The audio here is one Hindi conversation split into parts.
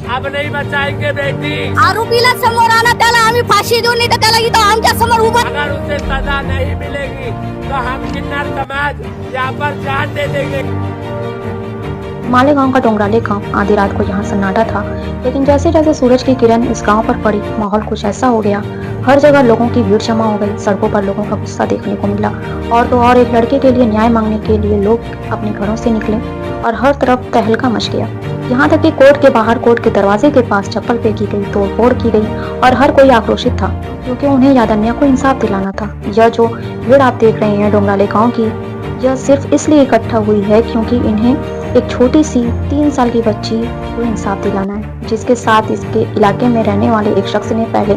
अब नहीं बचाएंगे बेटी। आरोपीला समोर आणा, त्याला आम्ही फाशी देऊ, नाही तर त्याला इथं आमच्या समोर उभं. अगर उसे सजा नहीं मिलेगी तो हम किन्नर समाज यहाँ पर जान दे देंगे। मालेगांव का डोंगराले गांव आधी रात को यहाँ सन्नाटा था, लेकिन जैसे जैसे सूरज की किरण इस गांव पर पड़ी, माहौल कुछ ऐसा हो गया। हर जगह लोगों की भीड़ जमा हो गई, सड़कों पर लोगों का गुस्सा देखने को मिला। और तो और एक लड़के के लिए न्याय मांगने के लिए लोग अपने घरों से निकले और हर तरफ तहलका मच गया। यहाँ तक कि कोर्ट के बाहर, कोर्ट के दरवाजे के पास चप्पल फेंकी गई, तोड़फोड़ की गई और हर कोई आक्रोशित था, क्योंकि उन्हें यादन्या को इंसाफ दिलाना था। यह जो भीड़ आप देख रहे हैं डोंगराले गाँव की, यह सिर्फ इसलिए इकट्ठा हुई है क्योंकि इन्हें एक छोटी सी 3 साल की बच्ची को इंसाफ दिलाना है, जिसके साथ इसके इलाके में रहने वाले एक शख्स ने पहले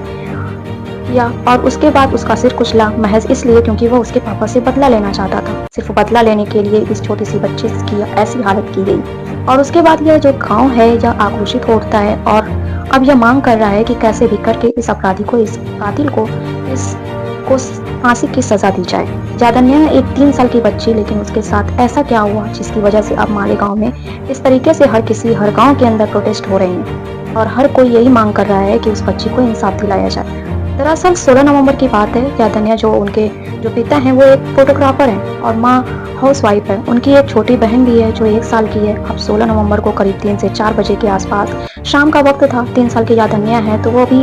किया और उसके बाद उसका सिर कुचला, महज इसलिए क्योंकि वह उसके पापा से बदला लेना चाहता था। सिर्फ बदला लेने के लिए इस छोटी सी बच्ची की ऐसी हालत की गई। और उसके बाद यह जो गांव है यह आक्रोशित हो उठता है और अब यह मांग कर रहा है कि कैसे भी करके इस अपराधी को, इस कातिल को, इसको फांसी की सजा दी जाए। यादन्या एक 3 साल की बच्ची, लेकिन उसके साथ ऐसा क्या हुआ जिसकी वजह से अब मालेगांव में इस तरीके से हर गांव के अंदर प्रोटेस्ट हो रहे हैं और हर कोई यही मांग कर रहा है कि उस बच्ची को इंसाफ दिलाया जाए। दरअसल 16 नवंबर की बात है। यादन्या उनके पिता हैं वो एक फोटोग्राफर हैं और माँ हाउसवाइफ है। उनकी एक छोटी बहन भी है जो 1 साल की है। अब 16 नवंबर को करीब 3 से 4 बजे के आसपास शाम का वक्त था। 3 साल की यादन्या है तो वो भी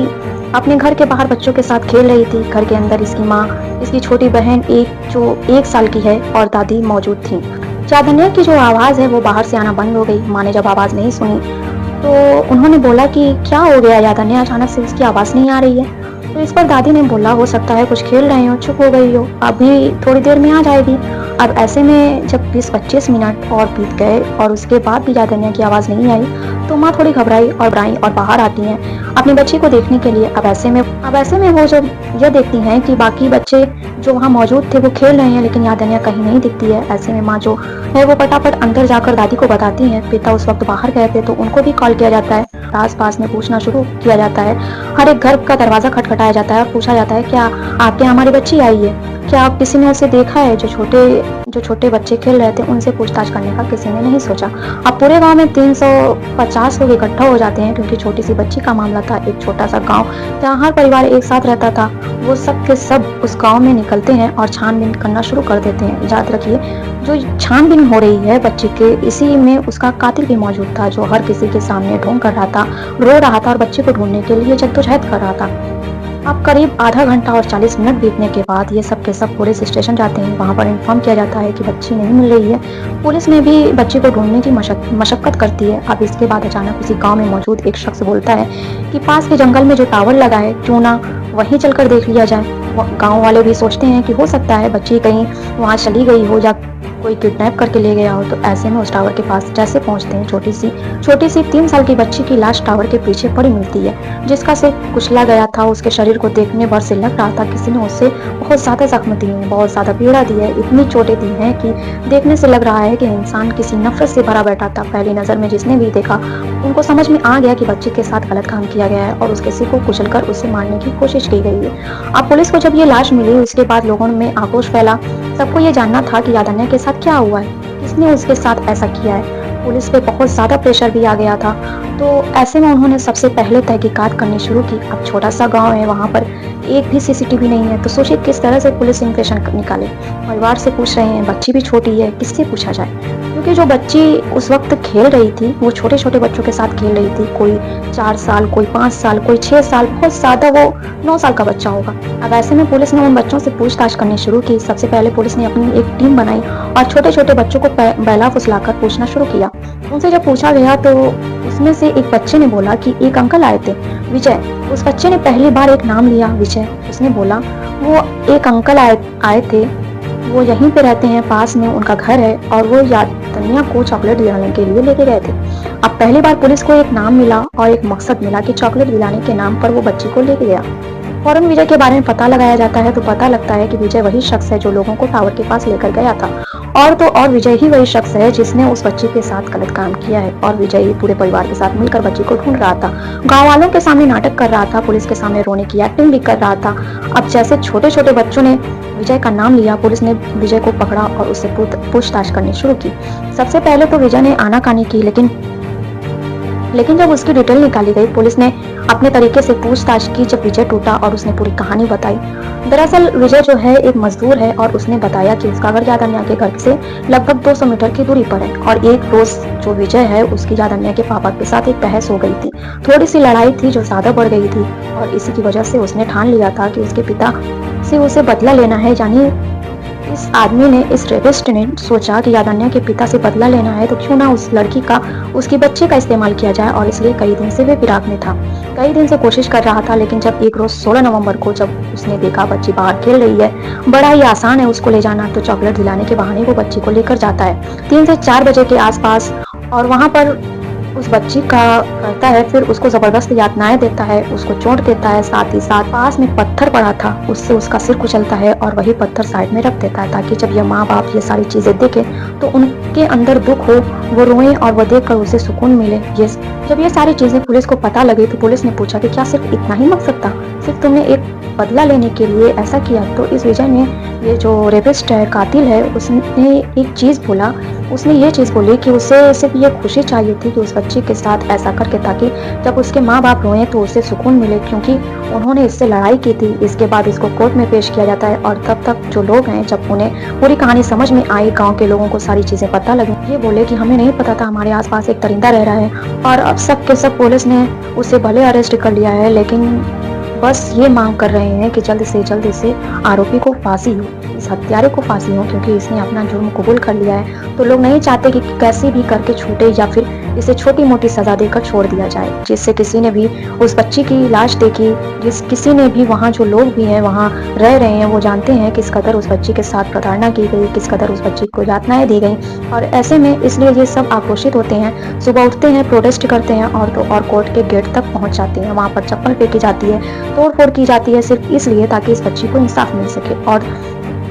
अपने घर के बाहर बच्चों के साथ खेल रही थी। घर के अंदर इसकी माँ, इसकी छोटी बहन जो 1 साल की है और दादी मौजूद थी। यादन्या की जो आवाज है वो बाहर से आना बंद हो गई। माँ ने जब आवाज नहीं सुनी तो उन्होंने बोला कि क्या हो गया यादन्या, अचानक से इसकी आवाज नहीं आ रही है। तो इस पर दादी ने बोला हो सकता है कुछ खेल रहे हो, चुप हो गई हो, अभी थोड़ी देर में आ जाएगी। अब ऐसे में जब 20-25 मिनट और बीत गए और उसके बाद भी यादन्या की आवाज नहीं आई तो माँ थोड़ी घबराई और बाहर आती हैं अपनी बच्ची को देखने के लिए। अब ऐसे में वो जब यह देखती हैं कि बाकी बच्चे जो वहाँ मौजूद थे वो खेल रहे हैं, लेकिन यादन्या कहीं नहीं दिखती है। ऐसे में माँ जो है वो फटाफट अंदर जाकर दादी को बताती हैं। पिता उस वक्त बाहर गए थे तो उनको भी कॉल किया जाता है। आस पास में पूछना शुरू किया जाता है। हर एक घर का दरवाजा खटखटाया जाता है और पूछा जाता है क्या आपके यहाँ हमारी बच्ची आई है, क्या आप किसी ने उसे देखा है। जो छोटे बच्चे खेल रहे थे उनसे पूछताछ करने का किसी ने नहीं सोचा। अब पूरे गांव में 350 लोग इकट्ठा हो जाते हैं क्योंकि छोटी सी बच्ची का मामला था। एक छोटा सा गांव जहाँ हर परिवार एक साथ रहता था, वो सब के सब उस गांव में निकलते हैं और छानबीन करना शुरू कर देते हैं। याद रखिए जो छानबीन हो रही है बच्ची के, इसी में उसका कातिल भी मौजूद था जो हर किसी के सामने ढोंग कर रहा था, रो रहा था और बच्ची को ढूंढने के लिए जद्दोजहद कर रहा था। अब करीब आधा घंटा और 40 मिनट बीतने के बाद ये सब के सब पुलिस स्टेशन जाते हैं। वहाँ पर इन्फॉर्म किया जाता है कि बच्ची नहीं मिल रही है। पुलिस ने भी बच्ची को ढूंढने की मशक्कत करती है। अब इसके बाद अचानक उसी गांव में मौजूद एक शख्स बोलता है कि पास के जंगल में जो टावर लगा है क्यों ना वहीं चलकर देख लिया जाए। गांव वाले भी सोचते हैं कि हो सकता है बच्ची कहीं वहां चली गई हो या कोई किडनैप करके ले गया हो। तो ऐसे में उस टावर के पास जैसे पहुंचते हैं, छोटी सी 3 साल की बच्ची की लाश टावर के पीछे पड़ी मिलती है, जिसका सिर कुचला गया था। उसके शरीर को देखने भर से लग रहा था किसी ने उससे बहुत ज्यादा जख्म दिए हैं, बहुत ज्यादा पीड़ा दी है, इतनी चोटें दी हैं कि देखने से लग रहा है कि इंसान किसी नफरत से भरा बैठा था। पहली नजर में जिसने भी देखा उनको समझ में आ गया कि बच्ची के साथ गलत काम किया गया है और उसके सिर को कुचलकर उसे मारने की कोशिश की गई है। अब पुलिस को जब ये लाश मिली उसके बाद लोगों में आक्रोश फैला। सबको ये जानना था कि यादन्या के साथ क्या हुआ है, किसने उसके साथ ऐसा किया है। पुलिस पे बहुत ज्यादा प्रेशर भी आ गया था। तो ऐसे में उन्होंने सबसे पहले तहकीकात करनी शुरू की। अब छोटा सा गांव है, वहां पर एक भी सीसीटीवी नहीं है, तो सोचिए किस तरह से पुलिस इम्प्रेशन निकाले। परिवार से पूछ रहे हैं, बच्ची भी छोटी है, किससे पूछा जाए, क्योंकि जो बच्ची उस वक्त खेल रही थी वो छोटे छोटे बच्चों के साथ खेल रही थी। कोई 4 साल, कोई 5 साल, कोई 6 साल, बहुत ज्यादा वो 9 साल का बच्चा होगा। अब ऐसे में पुलिस ने उन बच्चों से पूछताछ करनी शुरू की। सबसे पहले पुलिस ने अपनी एक टीम बनाई और छोटे छोटे बच्चों को बहला फुसलाकर पूछना शुरू किया। उनसे जब पूछा गया तो उसमें से एक बच्चे ने बोला कि एक अंकल आए थे, विजय। उस बच्चे ने पहली बार एक नाम लिया, विजय। उसने बोला वो एक अंकल आए थे, वो यहीं पे रहते हैं, पास में उनका घर है और वो यादन्या को चॉकलेट दिलाने के लिए लेके गए थे। अब पहली बार पुलिस को एक नाम मिला और एक मकसद मिला कि चॉकलेट दिलाने के नाम पर वो बच्ची को लेके गया। फौरन विजय के बारे में पता लगाया जाता है तो पता लगता है कि विजय वही शख्स है जो लोगों को टावर के पास लेकर गया था। और तो और विजय ही वही शख्स है जिसने उस बच्ची के साथ गलत काम किया है और विजय ही पूरे परिवार के साथ मिलकर बच्ची को ढूंढ रहा था। गांव वालों के सामने नाटक कर रहा था, पुलिस के सामने रोने की एक्टिंग भी कर रहा था। अब जैसे छोटे छोटे बच्चों ने विजय का नाम लिया, पुलिस ने विजय को पकड़ा और उससे पूछताछ करनी शुरू की। सबसे पहले तो विजय ने आनाकानी की, लेकिन लेकिन जब उसकी डिटेल निकाली गई, पुलिस ने अपने तरीके से पूछताछ की। जब विजय टूटा और उसने पूरी कहानी बताई। दरअसल विजय जो है एक मजदूर है और उसने बताया कि उसका घर यादन्या के घर से लगभग 200 मीटर की दूरी पर है और एक रोज जो विजय है उसकी यादन्या के पापा के साथ एक बहस हो गई थी। थोड़ी सी लड़ाई थी जो ज्यादा बढ़ गई थी और इसी की वजह से उसने ठान लिया था कि उसके पिता से उसे बदला लेना है। यानी इस आदमी ने, इस रेपिस्ट ने सोचा कि यादन्या के पिता से बदला लेना है तो क्यों ना उस लड़की का, उसकी बच्चे का इस्तेमाल किया जाए, और इसलिए कई दिन से वे फिराक में था। कई दिन से कोशिश कर रहा था, लेकिन जब एक रोज 16 नवंबर को जब उसने देखा बच्ची बाहर खेल रही है, बड़ा ही आसान है उसको ले जाना, तो चॉकलेट दिलाने के बहाने वो बच्ची को लेकर जाता है 3 से 4 बजे के आसपास और वहां पर उस बच्ची का करता है। फिर उसको जबरदस्त यातनाएं देता है, उसको चोट देता है, साथ ही साथ पास में पत्थर पड़ा था उससे उसका सिर कुचलता है और वही पत्थर साइड में रख देता है ताकि जब ये माँ बाप ये सारी चीजें देखें तो उनके अंदर दुख हो, वो रोएं और वो देखकर उसे सुकून मिले। जब ये सारी चीजें पुलिस को पता लगी तो पुलिस ने पूछा कि क्या सिर्फ इतना ही मकसद था, सिर्फ तुमने एक बदला लेने के लिए ऐसा किया? तो इस विजय ने, ये जो रेपिस्ट है, कातिल है, उसने एक चीज बोला, उसने ये चीज बोली कि उसे सिर्फ ये खुशी चाहिए थी कि उस बच्ची के साथ ऐसा करके ताकि जब उसके माँ बाप रोए तो उसे सुकून मिले, क्योंकि उन्होंने इससे लड़ाई की थी। इसके बाद इसको कोर्ट में पेश किया जाता है और तब तक जो लोग हैं, जब उन्हें पूरी कहानी समझ में आई, गांव के लोगों को सारी चीजें पता लगी, ये बोले कि हमें नहीं पता था हमारे आसपास एक परिंदा रह रहा है। और अब सब के सब पुलिस ने उसे भले अरेस्ट कर लिया है, लेकिन बस ये मांग कर रहे हैं कि जल्द से जल्द इसे आरोपी को फांसी हो, इस हत्यारे को फांसी हो, क्योंकि इसने अपना जुर्म कबूल कर लिया है। तो लोग नहीं चाहते कि कैसे भी करके छूटे या फिर इसे छोटी मोटी सजा देकर छोड़ दिया जाए। जिससे किसी ने भी उस बच्ची की लाश देखी, किसी ने भी, वहाँ जो लोग भी हैं वहाँ रह रहे हैं, वो जानते हैं किस कदर उस बच्ची के साथ प्रताड़ना की गई, किस कदर उस बच्ची को यातनाएं दी गई। और ऐसे में इसलिए ये सब आक्रोशित होते हैं, सुबह उठते हैं, प्रोटेस्ट करते हैं और कोर्ट के गेट तक पहुंच जाते हैं। वहां पर चप्पल फेंकी जाती है, तोड़फोड़ की जाती है, सिर्फ इसलिए ताकि इस बच्ची को इंसाफ मिल सके। और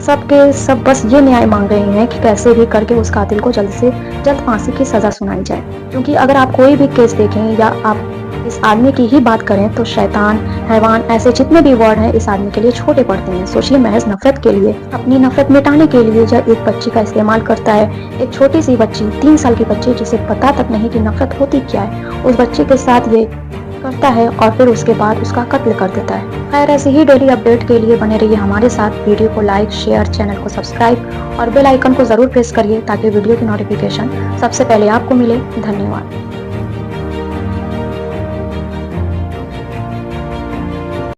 सबके सब बस ये न्याय मांग रहे हैं कि कैसे भी करके उस कातिल को जल्द से जल्द फांसी की सजा सुनाई जाए। क्योंकि अगर आप कोई भी केस देखें या आप इस आदमी की ही बात करें तो शैतान, हैवान, ऐसे जितने भी वर्ड हैं इस आदमी के लिए छोटे पड़ते हैं। सोचिए, महज नफरत के लिए, अपनी नफरत मिटाने के लिए जब एक बच्ची का इस्तेमाल करता है, एक छोटी सी बच्ची, 3 साल की बच्ची जिसे पता तक नहीं कि नफरत होती क्या है, उस बच्चे के साथ ये करता है और फिर उसके बाद उसका कत्ल कर देता है। खैर, ऐसे ही डेली अपडेट के लिए बने रहिए हमारे साथ। वीडियो को लाइक, शेयर, चैनल को सब्सक्राइब और बेल आइकन को जरूर प्रेस करिए ताकि वीडियो की नोटिफिकेशन सबसे पहले आपको मिले। धन्यवाद।